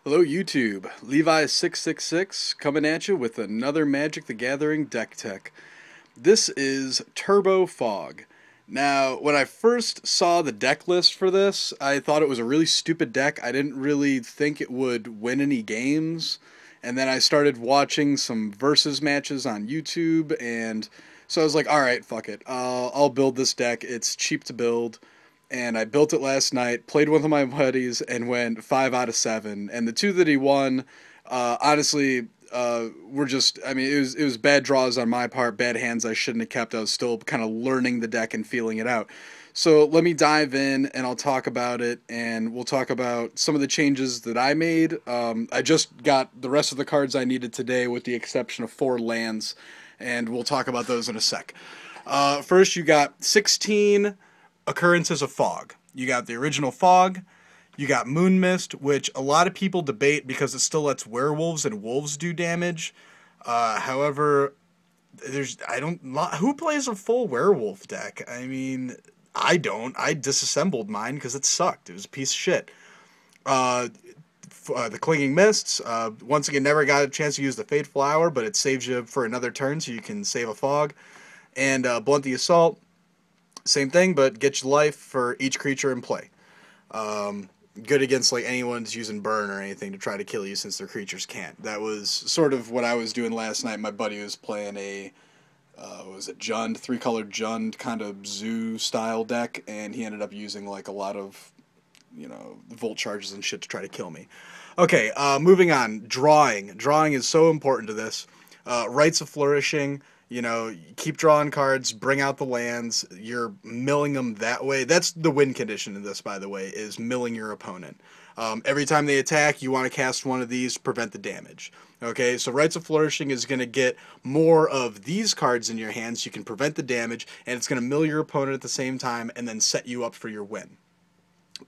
Hello YouTube, Levi666 coming at you with another Magic the Gathering deck tech. This is Turbo Fog. Now, when I first saw the deck list for this, I thought it was a really stupid deck. I didn't really think it would win any games. And then I started watching some versus matches on YouTube, and so I was like, alright, fuck it. I'll build this deck. It's cheap to build, and I built it last night, played with my buddies, and went 5 out of 7. And the two that he won, honestly, were just, I mean, it was bad draws on my part, bad hands I shouldn't have kept. I was still kind of learning the deck and feeling it out. So let me dive in and I'll talk about it, and we'll talk about some of the changes that I made. I just got the rest of the cards I needed today, with the exception of 4 lands, and we'll talk about those in a sec. First, you got 16 occurrences of fog. You got the original fog. You got Moon Mist, which a lot of people debate because it still lets werewolves and wolves do damage. However, who plays a full werewolf deck? I mean, I don't. I disassembled mine because it sucked. It was a piece of shit. The Clinging Mists, once again, never got a chance to use the Fateful Hour, but it saves you for another turn, so you can save a fog. And Blunt the Assault, same thing, but get your life for each creature in play. Good against like anyone who's using burn or anything to try to kill you, since their creatures can't. That was sort of what I was doing last night. My buddy was playing a was it Jund, 3-colored Jund kind of zoo style deck, and he ended up using like a lot of, volt charges and shit to try to kill me. Okay, moving on. Drawing is so important to this. Rites of Flourishing. Keep drawing cards, bring out the lands, you're milling them that way. That's the win condition in this, by the way, is milling your opponent. Every time they attack, you want to cast one of these to prevent the damage. Okay, so Rites of Flourishing is going to get more of these cards in your hands, so you can prevent the damage, and it's going to mill your opponent at the same time, and then set you up for your win.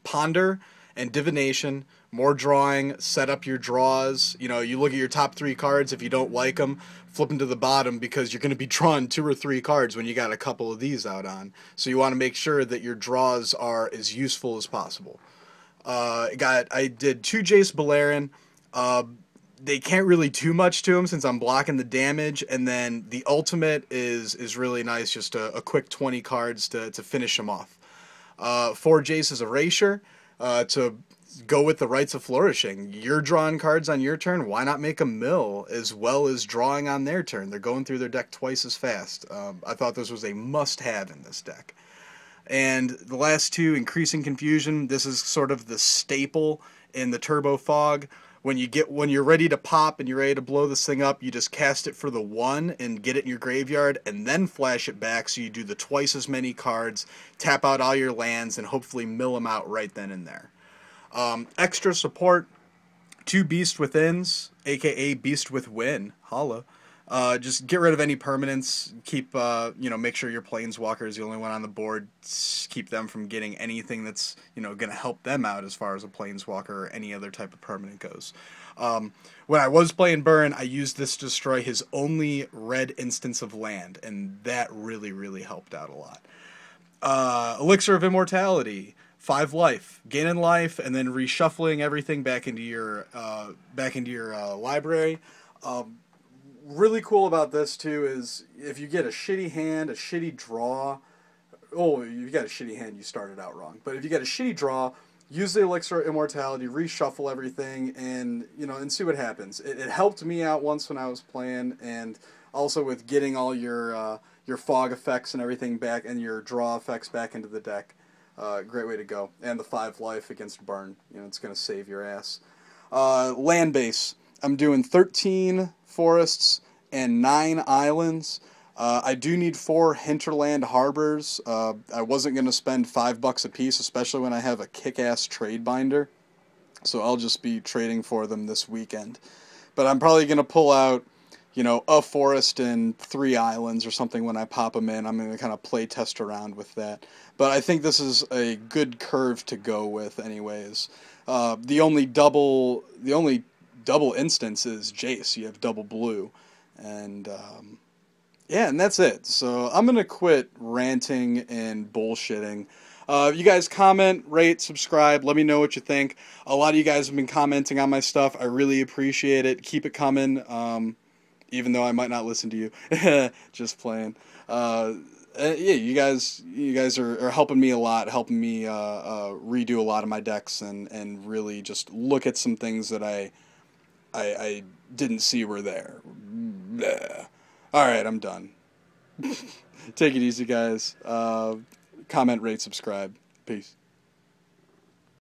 Ponder and Divination, more drawing, set up your draws. You look at your top 3 cards. If you don't like them, flip them to the bottom, because you're going to be drawing 2 or 3 cards when you got a couple of these out on. So you want to make sure that your draws are as useful as possible. I did 2 Jace Beleren. They can't really do much to him since I'm blocking the damage, and then the ultimate is really nice, just a quick 20 cards to finish him off. 4 Jace's Erasure, to go with the Rites of Flourishing. You're drawing cards on your turn, why not make a mill as well as drawing on their turn? They're going through their deck twice as fast. I thought this was a must-have in this deck. And the last 2, Increasing Confusion. This is sort of the staple in the Turbo Fog. When you're ready to pop and you're ready to blow this thing up, you just cast it for the 1 and get it in your graveyard, and then flash it back, so you do the twice as many cards, tap out all your lands, and hopefully mill them out right then and there. Extra support, 2 Beast Withins, aka Beast with Win. Holla. Just get rid of any permanents. Keep, make sure your Planeswalker is the only one on the board. Keep them from getting anything that's, going to help them out as far as a Planeswalker or any other type of permanent goes. When I was playing Burn, I used this to destroy his only red instance of land, and that really, really helped out a lot. Elixir of Immortality. 5 life, gaining life, and then reshuffling everything back into your library. Really cool about this too is if you get a shitty hand, a shitty draw. Oh, if you got a shitty hand, you started out wrong. But if you get a shitty draw, use the Elixir of Immortality, reshuffle everything, and and see what happens. It helped me out once when I was playing, and also with getting all your fog effects and everything back, and your draw effects back into the deck. Great way to go. And the 5 life against Burn. It's going to save your ass. Land base. I'm doing 13 forests and 9 islands. I do need 4 hinterland harbors. I wasn't going to spend $5 a piece, especially when I have a kick-ass trade binder. So I'll just be trading for them this weekend. But I'm probably going to pull out, a forest and 3 islands or something when I pop them in. I'm going to kind of play test around with that. But I think this is a good curve to go with anyways. The only double instance is Jace. You have double blue. And yeah, and that's it. So I'm going to quit ranting and bullshitting. You guys comment, rate, subscribe. Let me know what you think. A lot of you guys have been commenting on my stuff. I really appreciate it. Keep it coming. Even though I might not listen to you. Just playing. Yeah, you guys are helping me a lot, helping me redo a lot of my decks and really just look at some things that I didn't see were there. Bleh. All right, I'm done. Take it easy, guys. Comment, rate, subscribe. Peace.